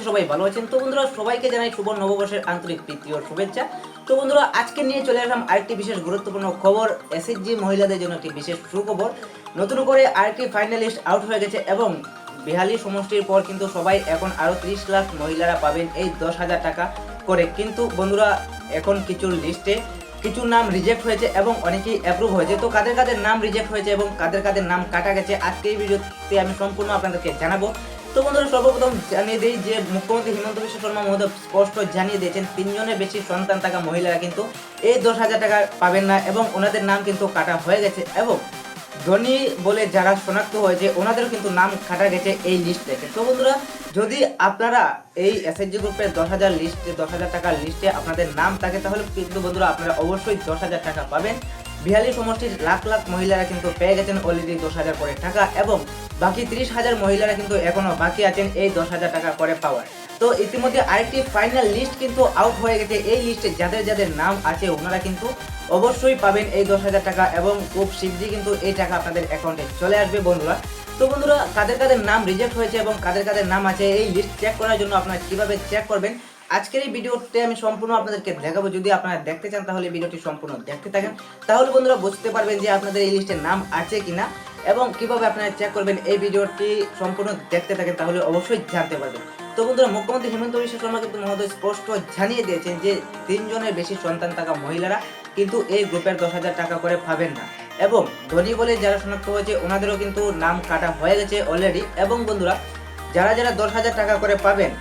সবাই ভালো আছেন। তো বন্ধুরা সবাইকে জানাই শুভ নববর্ষের আন্তরিক প্রীতি ও শুভেচ্ছা। তো বন্ধুরা আজকে নিয়ে চলে আসলাম আরেকটি বিশেষ গুরুত্বপূর্ণ খবর। এসএসজি মহিলাদের জন্য একটি বিশেষ সুখবর। নতুন করে আরেকটি ফাইনালিস্ট আউট হয়ে গেছে এবং বিহালি সমষ্টির পর কিন্তু সবাই এখন আরও 30 লাখ মহিলারা পাবেন এই 10,000 টাকা করে। কিন্তু বন্ধুরা এখন কিছু লিস্টে কিছু নাম রিজেক্ট হয়েছে এবং অনেকেই অ্যাপ্রুভ হয়েছে। তো কাদের কাদের নাম রিজেক্ট হয়েছে এবং কাদের কাদের নাম কাটা গেছে আজকে এই ভিডিওতে আমি সম্পূর্ণ আপনাদেরকে জানাবো। তো বন্ধুরা সর্বপ্রথম জানিয়ে দিই যে মুখ্যমন্ত্রী হিমন্ত বিশ্ব শর্মা মহোদয় স্পষ্ট জানিয়ে দিয়েছেন 3 জনের বেশি সন্তান থাকা মহিলারা কিন্তু এই 10,000 টাকা পাবেন না এবং ওনাদের নাম কিন্তু কাটা হয়ে গেছে এবং ধনী বলে যারা শনাক্ত হয়েছে ওনাদেরও কিন্তু নাম কাটা গেছে এই লিস্ট থেকে। তো বন্ধুরা যদি আপনারা এই এসএসজি গ্রুপের 10,000 লিস্টে 10,000 টাকার লিস্টে আপনাদের নাম থাকে তাহলে কিন্তু বন্ধুরা আপনারা অবশ্যই 10,000 টাকা পাবেন। বিহালি সমষ্টির লাখ লাখ মহিলারা কিন্তু পেয়ে গেছেন অলরেডি 10,000 করে টাকা এবং বাকি 30,000 মহিলারা কিন্তু এখনো বাকি আছেন এই 10,000 টাকা করে পাওয়ার। তো ইতিমধ্যে আরেকটি ফাইনাল লিস্ট কিন্তু আউট হয়ে গেছে। এই লিস্টে যাদের যাদের নাম আছে ওনারা কিন্তু অবশ্যই পাবেন এই 10,000 টাকা এবং খুব শীঘ্রই কিন্তু এই টাকা আপনাদের অ্যাকাউন্টে চলে আসবে বন্ধুরা। তো বন্ধুরা কাদের কাদের নাম রিজেক্ট হয়েছে এবং কাদের কাদের নাম আছে এই লিস্ট চেক করার জন্য আপনারা কিভাবে চেক করবেন আজকের এই ভিডিওতে আমি সম্পূর্ণ আপনাদেরকে দেখাবো। যদি আপনারা দেখতে চান তাহলে ভিডিওটি সম্পূর্ণ দেখতে থাকেন, তাহলে বন্ধুরা বুঝতে পারবেন যে আপনাদের এই লিস্টে নাম আছে কিনা এবং কিভাবে আপনারা চেক করবেন। এই ভিডিওটি সম্পূর্ণ দেখতে থাকেন তাহলে অবশ্যই জানতে পারবেন। তো বন্ধুরা মুখ্যমন্ত্রী হিমন্ত বিশ্ব শর্মা কিন্তু মহোদয় স্পষ্ট জানিয়ে দিয়েছেন যে 3 জনের বেশি সন্তান থাকা মহিলারা কিন্তু এই গ্রুপের 10,000 টাকা করে পাবেন না এবং ধনী বলে যারা শনাক্ত হয়েছে ওনাদেরও কিন্তু নাম কাটা হয়ে গেছে অলরেডি। এবং বন্ধুরা যারা যারা 10,000 টাকা করে পাবেন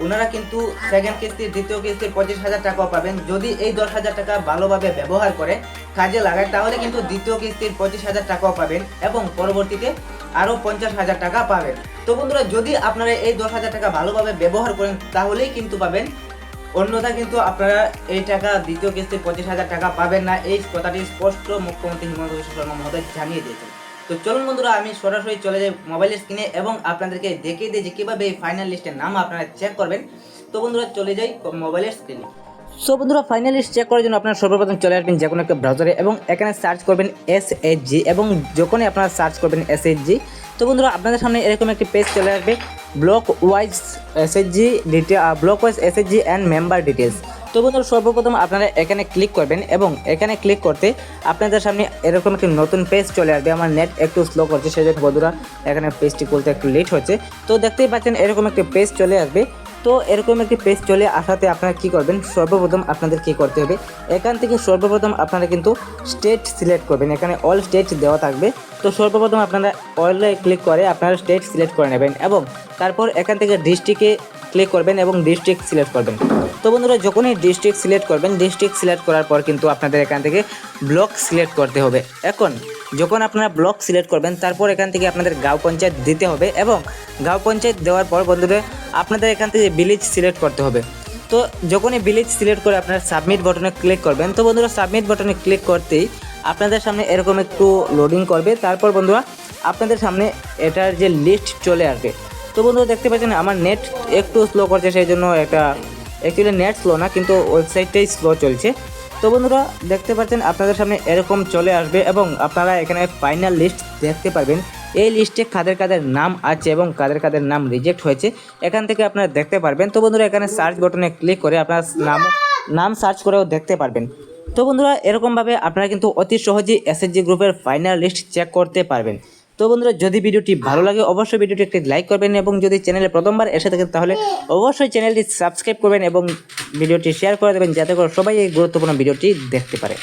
ওনারা কিন্তু সেকেন্ড কিস্তির দ্বিতীয় কিস্তির 25,000 টাকাও পাবেন। যদি এই 10,000 টাকা ভালোভাবে ব্যবহার করে কাজে লাগায় তাহলে কিন্তু দ্বিতীয় কিস্তির 25,000 টাকাও পাবেন এবং পরবর্তীতে আরও 50,000 টাকা পাবেন। তো বন্ধুরা যদি আপনারা এই 10,000 টাকা ভালোভাবে ব্যবহার করেন তাহলেই কিন্তু পাবেন, অন্যথা কিন্তু আপনারা এই টাকা দ্বিতীয় কিস্তির 25,000 টাকা পাবেন না। এই কথাটি স্পষ্ট মুখ্যমন্ত্রী হিমন্ত বিশ্ব শর্মা মহোদয় জানিয়ে দিয়েছেন। তো চলুন বন্ধুরা আমি সরাসরি চলে যাই মোবাইলের স্ক্রিনে এবং আপনাদেরকে দেখিয়ে দিই যে কীভাবে এই ফাইনাল লিস্টের নাম আপনারা চেক করবেন। তো বন্ধুরা চলে যাই মোবাইলের স্ক্রিনে। সো বন্ধুরা ফাইনাল লিস্ট চেক করার জন্য আপনারা সর্বপ্রথম চলে আসবেন যে কোনো একটা ব্রাউজারে এবং এখানে সার্চ করবেন এসএসজি এবং যখনই আপনারা সার্চ করবেন এসএসজি তো বন্ধুরা আপনাদের সামনে এরকম একটি পেজ চলে আসবে, block wise SSG detail, block wise SSG and member details. তো বন্ধুরা সর্বপ্রথম আপনারা এখানে ক্লিক করবেন এবং এখানে ক্লিক করতে আপনাদের সামনে এরকম একটি নতুন পেজ চলে আসবে। আমার নেট একটু স্লো করছে সেই জন্য বন্ধুরা এখানে পেজটি খুলতে একটু লেট হচ্ছে। তো দেখতেই পাচ্ছেন এরকম একটি পেজ চলে আসবে। তো এরকম একটি পেজ চলে আসাতে আপনারা কী করবেন, সর্বপ্রথম আপনাদের কী করতে হবে, এখান থেকে সর্বপ্রথম আপনারা কিন্তু স্টেট সিলেক্ট করবেন। এখানে অল স্টেট দেওয়া থাকবে। তো সর্বপ্রথম আপনারা অলে ক্লিক করে আপনারা স্টেট সিলেক্ট করে নেবেন এবং তারপর এখান থেকে ডিস্ট্রিক্টে ক্লিক করবেন এবং ডিস্ট্রিক্ট সিলেক্ট করবেন। তো বন্ধুরা যখনই ডিস্ট্রিক্ট সিলেক্ট করবেন, ডিস্ট্রিক্ট সিলেক্ট করার পর কিন্তু আপনাদের এখান থেকে ব্লক সিলেক্ট করতে হবে। এখন যখন আপনারা ব্লক সিলেক্ট করবেন তারপর এখান থেকে আপনাদের গাঁও পঞ্চায়েত দিতে হবে এবং গাঁও পঞ্চায়েত দেওয়ার পর বন্ধুরা আপনাদের এখান থেকে ভিলেজ সিলেক্ট করতে হবে। তো যখনই ভিলেজ সিলেক্ট করে আপনারা সাবমিট বাটনে ক্লিক করবেন, তো বন্ধুরা সাবমিট বাটনে ক্লিক করতেই আপনাদের সামনে এরকম একটু লোডিং করবে। তারপর বন্ধুরা আপনাদের সামনে এটার যে লিস্ট চলে আসবে। তো বন্ধুরা দেখতে পাচ্ছেন আমার নেট একটু স্লো করছে, সেই জন্য একটা অ্যাকচুয়ালি নেট স্লো না কিন্তু ওয়েবসাইটটাই স্লো চলছে। তো বন্ধুরা দেখতে পাচ্ছেন আপনাদের সামনে এরকম চলে আসবে এবং আপনারা এখানে ফাইনাল লিস্ট দেখতে পারবেন। এই লিস্টে কাদের কাদের নাম আছে এবং কাদের কাদের নাম রিজেক্ট হয়েছে এখান থেকে আপনারা দেখতে পারবেন। তো বন্ধুরা এখানে সার্চ বাটনে ক্লিক করে আপনারা নাম সার্চ করেও দেখতে পারবেন। তো বন্ধুরা এরকমভাবে আপনারা কিন্তু অতি সহজেই এসএসজি গ্রুপের ফাইনাল লিস্ট চেক করতে পারবেন। তো বন্ধুরা যদি ভিডিওটি ভালো লাগে অবশ্যই ভিডিওটি একটি লাইক করবেন এবং যদি চ্যানেলে প্রথমবার এসে থাকেন তাহলে অবশ্যই চ্যানেলটি সাবস্ক্রাইব করবেন এবং ভিডিওটি শেয়ার করে দেবেন যাতে করে সবাই এই গুরুত্বপূর্ণ ভিডিওটি দেখতে পারে।